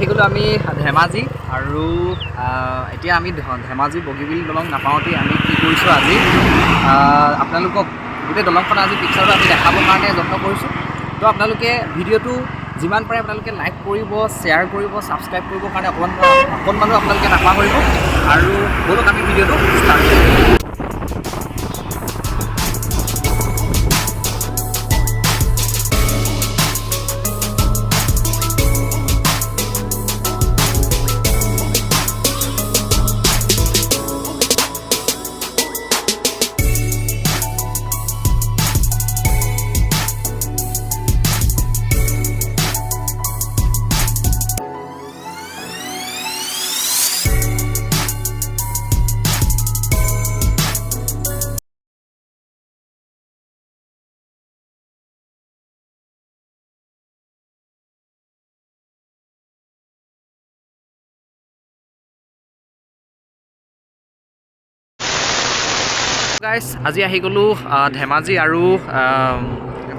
আহি গ'লোঁ আমি ধেমাজি আৰু এতিয়া আমি ধেমাজি বগীবিল দলং নাপাওঁতেই আমি কি কৰিছোঁ আজি আপোনালোকক গোটেই দলংখন আজি পিকচাৰটো আমি দেখাবৰ কাৰণে যত্ন কৰিছোঁ। তো আপোনালোকে ভিডিঅ'টো যিমান পাৰে আপোনালোকে লাইক কৰিব, শ্বেয়াৰ কৰিব, ছাবস্ক্ৰাইব কৰিবৰ কাৰণে অকণমানো আপোনালোকে নাপাহৰিব। আৰু ব'লক আমি ভিডিঅ'টো ষ্টাৰ্ট কৰোঁ। গাইজ আজি আহি গ'লোঁ ধেমাজি আৰু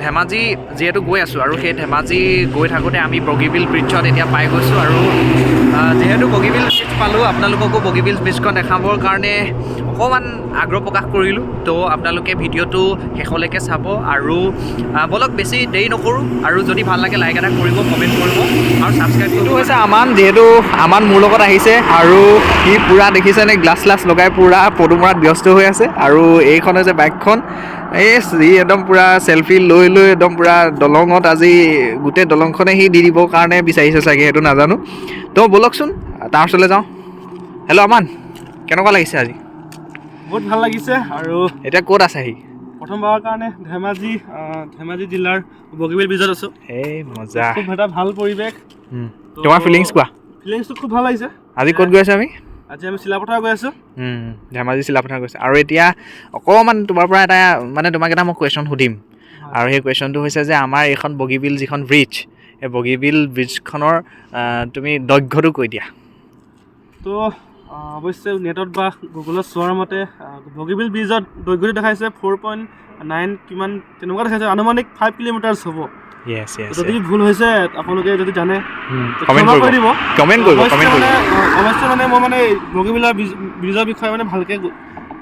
ধেমাজি যিহেতু গৈ আছোঁ আৰু সেই ধেমাজি গৈ থাকোঁতে আমি বগীবিল ব্ৰিজত এতিয়া পাই গৈছোঁ। আৰু যিহেতু বগীবিল ব্ৰিজ পালোঁ, আপোনালোককো বগীবিল ব্ৰিজখন দেখাবৰ কাৰণে অকণমান আগ্ৰহ প্ৰকাশ কৰিলোঁ। তো আপোনালোকে ভিডিঅ'টো শেষলৈকে চাব আৰু বলক বেছি দেৰি নকৰোঁ। আৰু যদি ভাল লাগে লাইক এটা কৰিব, কমেণ্ট কৰিব আৰু ছাবস্ক্ৰাইব কৰিব। এইটো হৈছে আমান, যিহেতু আমান মোৰ লগত আহিছে আৰু সি পূৰা দেখিছেনে গ্লাছ লগাই পূৰা ফটো মৰাত ব্যস্ত হৈ আছে। আৰু এইখন হৈছে বাইকখন, সি একদম পূৰা চেলফি লৈ একদম পূৰা দলঙত আজি গোটেই দলংখনে সি দি দিবৰ কাৰণে বিচাৰিছে চাগে, সেইটো নাজানো। তো ব'লকচোন তাৰ ওচৰলৈ যাওঁ। হেল্ল' আমান, কেনেকুৱা লাগিছে আজি? বহুত ভাল লাগিছে। আৰু এতিয়া ক'ত আছে সি? প্ৰথমবাৰৰ কাৰণে ধেমাজি জিলাৰ বগীবিল ব্ৰিজত আছোঁ। এই মজা, খুব এটা ভাল পৰিৱেশ। তোমাৰ ফিলিংছ কোৱা? ফিলিংছটো খুব ভাল লাগিছে। আজি ক'ত গৈ আছোঁ আমি? আজি আমি চিলাপথাৰ গৈ আছোঁ। ধেমাজি চিলাপথাৰ গৈছে। আৰু এতিয়া অকণমান তোমাৰ পৰা এটা তোমাক এটা মই কুৱেশ্যন সুধিম। আৰু সেই কুৱেশ্যনটো হৈছে যে আমাৰ এইখন বগীবিল যিখন ব্ৰিজ, সেই বগীবিল ব্ৰিজখনৰ তুমি দৈৰ্ঘ্যটো কৈ দিয়া। তো অৱশ্যে নেটত বা গুগলত চোৱাৰ মতে বগীবিল ব্ৰিজত দৈৰ্ঘ্যটো দেখাইছে 4.9 কিমান তেনেকুৱা দেখাইছে, আনুমানিক 5 কিলোমিটাৰ হ'ব। যদি ভুল হৈছে আপোনালোকে যদি জানে কমেণ্ট কৰিব। অৱশ্যে মানে মই মানে বগীবিল ব্ৰিজৰ বিষয়ে মানে ভালকৈ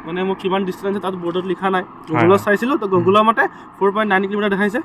মানে মোৰ কিমান ডিষ্টেঞ্চ তাত বৰ্ডত লিখা নাই, গুগলত চাইছিলোঁ। তো গুগলৰ মতে 4.9 কিলোমিটাৰ দেখাইছে।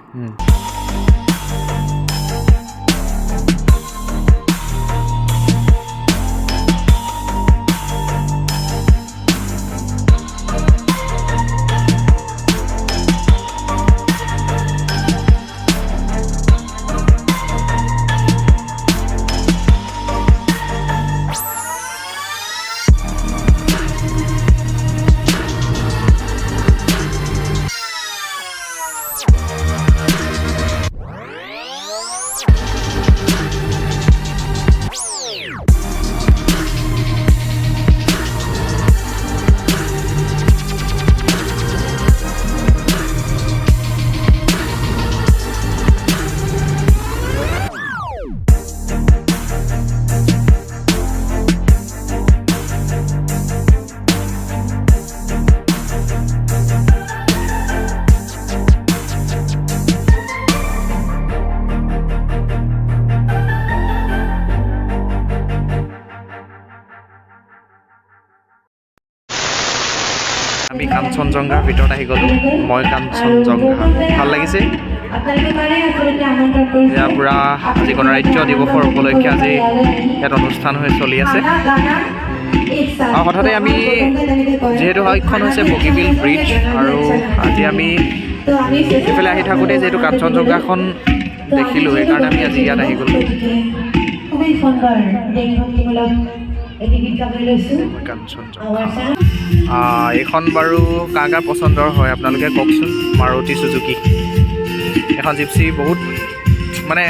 আমি কাঞ্চনজংঘাৰ ভিতৰত আহি গ'লোঁ। মই কাঞ্চনজংঘা ভাল লাগিছে। এয়া পূৰা আজি গণৰাজ্য দিৱসৰ উপলক্ষে আজি ইয়াত অনুষ্ঠান হৈ চলি আছে। আৰু হঠাতে আমি যিহেতু এইখন হৈছে বগীবিল ব্ৰিজ, আৰু আজি আমি এইফালে আহি থাকোঁতে যিহেতু কাঞ্চনজংঘাখন দেখিলোঁ, সেইকাৰণে আমি আজি ইয়াত আহি গ'লোঁ। এইখন বাৰু কাৰ কাৰ পচন্দৰ হয় আপোনালোকে কওকচোন। মাৰুতি চুজুকি এখন জিপচি, বহুত মানে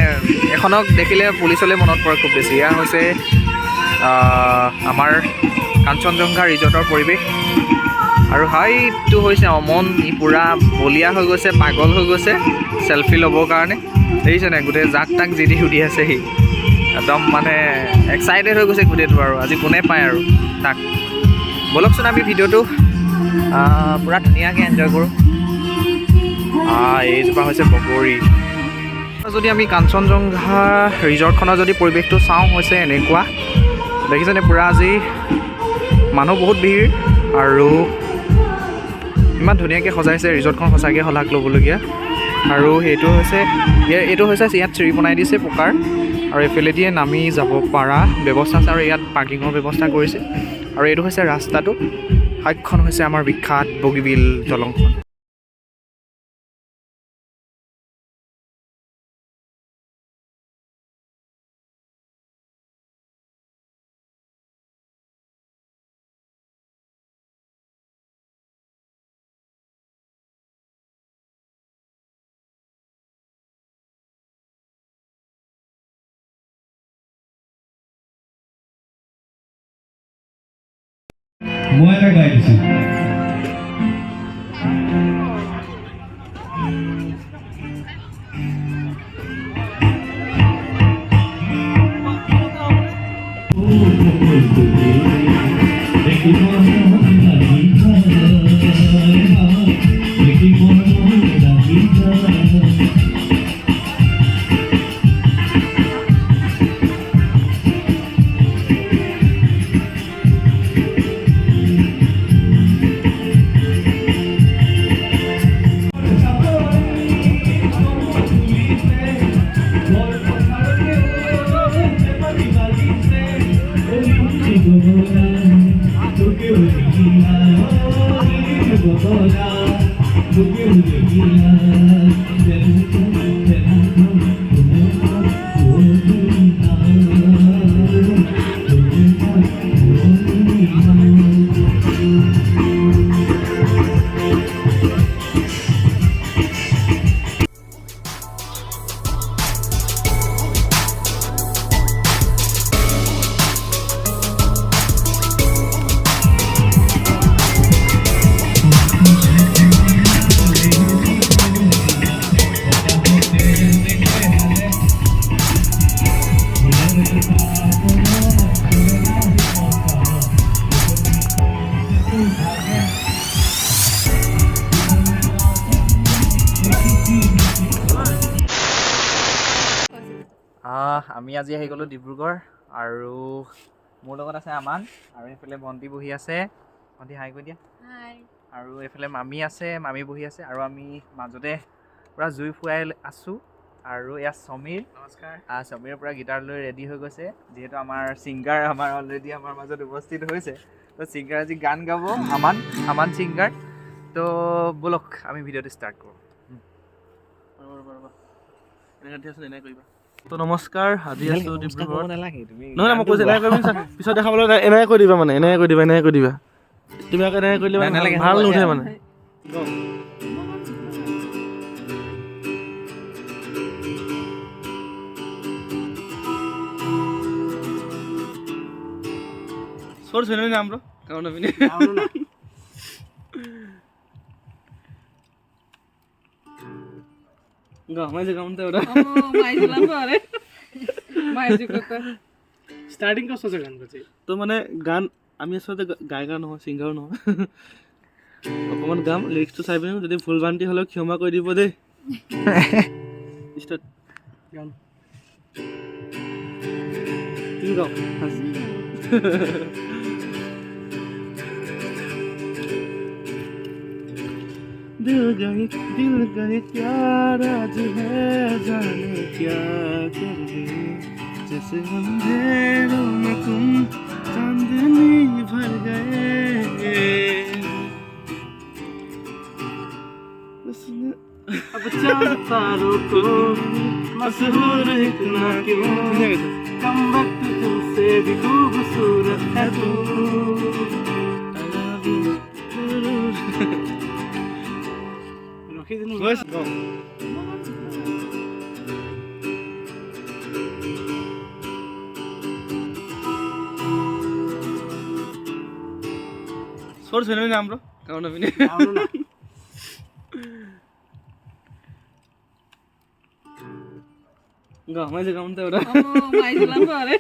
এখনক দেখিলে পুলিচলৈ মনত পৰে খুব বেছি। এয়া হৈছে আমাৰ কাঞ্চনজংঘা ৰিজৰ্টৰ পৰিৱেশ। আৰু হাইটো হৈছে অমন, ই পূৰা বলীয়া হৈ গৈছে, পাগল হৈ গৈছে চেলফি ল'বৰ কাৰণে। দেখিছে নাই, গোটেই জাক তাক যি দি সুধি আছে সি, একদম মানে এক্সাইটেড হৈ গৈছে গোটেইটো। আৰু আজি কোনে পায় আৰু তাক। ব'লকচোন আমি ভিডিঅ'টো পূৰা ধুনীয়াকৈ এনজয় কৰোঁ। এইজোপা হৈছে বগৰী। যদি আমি কাঞ্চনজংঘা ৰিজৰ্টখনৰ যদি পৰিৱেশটো চাওঁ হৈছে এনেকুৱা দেখিছেনে পূৰা আজি মানুহ বহুত ভিৰ আৰু ইমান ধুনীয়াকৈ সজাইছে ৰিজৰ্টখন সঁচাকৈ শলাগ ল'বলগীয়া আৰু এইটো হৈছে ইয়াত চিৰি বনাই দিছে পকাৰ আৰু এইফালেদিয়ে নামি যাব পৰা ব্যৱস্থা আছে আৰু ইয়াত পাৰ্কিঙৰ ব্যৱস্থা কৰিছে আৰু এইটো হৈছে ৰাস্তাটো হাইকখন হৈছে আমাৰ বিখ্যাত বগীবিল দলংখন মই এটা গাই দিছোঁ আমি আজি আহি গ'লোঁ ডিব্ৰুগড় আৰু মোৰ লগত আছে আমান আৰু এইফালে ভণ্টি বহি আছে ভণ্টি হাই কৈ দিয়া আৰু এইফালে মামী আছে মামী বহি আছে আৰু আমি মাজতে পূৰা জুই ফুৱাই আছোঁ আৰু এয়া সমীৰ নমস্কাৰ সমীৰ পূৰা গিটাৰ লৈ ৰেডি হৈ গৈছে যিহেতু আমাৰ ছিংগাৰ অলৰেডি আমাৰ মাজত উপস্থিত হৈছে তো ছিংগাৰ আজি গান গাব আমান ছিংগাৰ তো ব'লক আমি ভিডিঅ'টো ষ্টাৰ্ট কৰোঁ তো নমস্কাৰ আজি আছোঁ ডিব্ৰুগড়ত নালাগে তুমি নহয় মই কৈছোঁ এনেকৈ কৰিম পিছত দেখাবলৈ এনেকৈ কৈ দিবা মানে এনেকৈ কৈ দিবা তুমি আকৌ এনেকৈ কৰি দিবা নালাগে, ভাল হ'ব, নুঠে এয়া। মানে Source viene naam bro. Kauna vini. Enggak, mai jaga unta udah. Oh, mai jalan pare. Mai juga tuh. Starting কষ্ট আছে গান গাইছে তো মানে গান আমি আসলে গায়িকা নহয় সিঙ্গাৰ নহয় অকমান গাম লিৰিক্সটো চাই পিনে যদি ভুল ভ্ৰান্তি হ'লেও ক্ষমা কৰি দিব দেই ষ্টাৰ্ট গান তুমি গাও दिल गए प्यार आज है जाने क्या कर दे जैसे अंधेरों में तुम चांदनी भर गए अब चांद तारों को मशहूर इतना क्यों कम वक्त तुमसे भी खूबसूरत है तू Let's go. Source viene naam bro. Kauna vini. Enggak, mai jaga unta udah. Oh, mai jalan pare.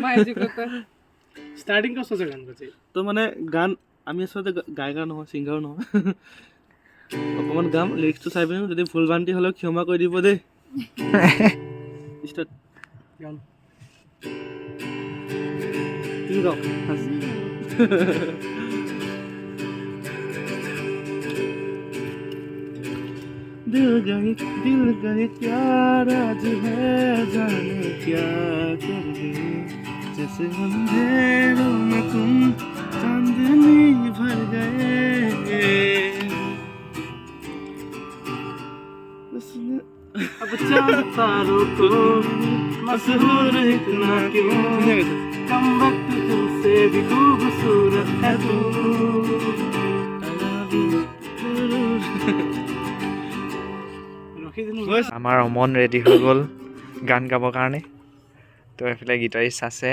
Mai juga tuh. Starting কষ্ট আছে গান গাইছে তো মানে গান আমি আসলে গায়িকা নহয় সিঙ্গাৰ নহয় অকমান গাম লিৰিক্সটো চাই পিনে যদি ভুল ভ্ৰান্তি হ'লেও ক্ষমা কৰি দিব দেই Start. Gaun. You go. दिल गए प्यार आज है जाने क्या कर गए जैसे अंधेरों में तुम चांदनी भर गए अब चांद तारों को मशहूर इतना क्यों कम वक्त तुमसे भी खूबसूरत है तू আমাৰ অমন ৰেডি হৈ গ'ল গান গাবৰ কাৰণে তো এইফালে গিটাৰিষ্ট আছে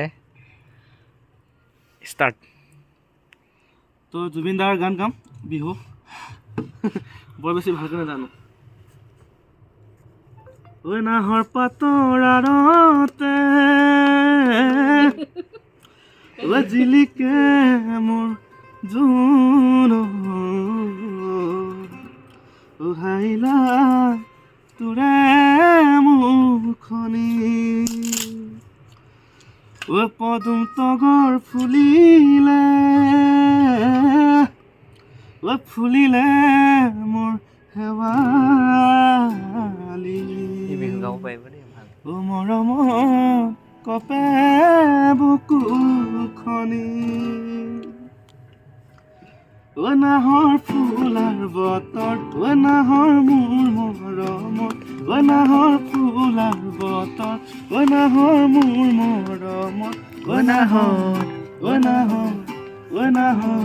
ষ্টাৰ্ট তো জুবিন দাৰ গান গাম বিহু বৰ বেছি ভালকৈ নাজানো ঐ নাহৰ পাতৰ আৰতে ঐ জিলিকে মোৰ জোন উহাইলা তোৰে মুখনি ঐ পদুম তগৰ ফুলিলে ঐ ফুলিলে মোৰ হেৱালি বিহু গাব পাৰিব দেই ভাল ও মৰমত কপে বুকুখনি ও নাহৰ ফুলাৰ বতৰ ও নাহৰ মোৰ মৰমত ও নাহৰ ফুলাৰ বতৰ ও নাহৰ মোৰ মৰমত ও নাহৰ ও নাহৰ ও নাহৰ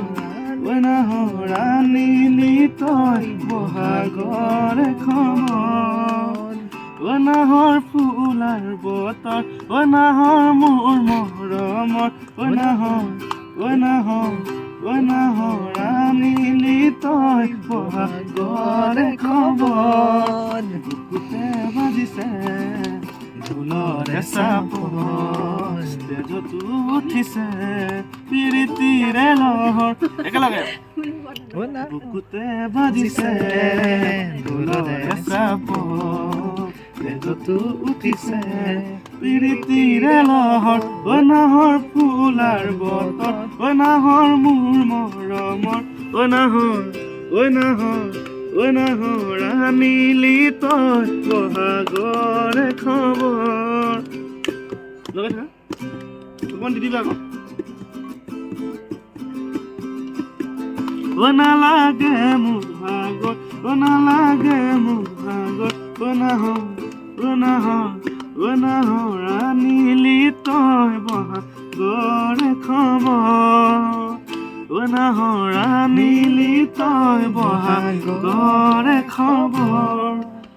ও নাহৰ আনিলি তই বহাগৰ খবৰ ও নাহৰ ফুলাৰ বতৰ ও নাহৰ মোৰ মৰমত ও নাহৰ ও নাহৰ ও নাহৰ আনিলি তই বহাগৰ খবৰ বুকুতে বাজিছে ঢোলৰে চাপৰ তেজতো উঠিছে প্ৰীতিৰে লহৰ একেলগে বুকুতে বাজিছে ঢোলৰে চাপৰ তেজতো উঠিছে প্ৰীতিৰে লহৰ ও নাহৰ ফুলাৰ বতৰ ও নাহৰ মোৰ মৰমৰ ও নাহৰ ও নাহৰ ও নাহৰ আনিলি তই বহাগৰ খবৰ লগাই থাকা অকণমান দি দিবা আকৌ ও নালাগে মোৰ ভাগৰ ও নালাগে মোৰ ভাগৰ ও নাহৰ ও নাহৰ ও নাহৰ আনিলি তই বহাগৰ খবৰ ও নাহৰ আনিলি তই বহাগৰ খবৰ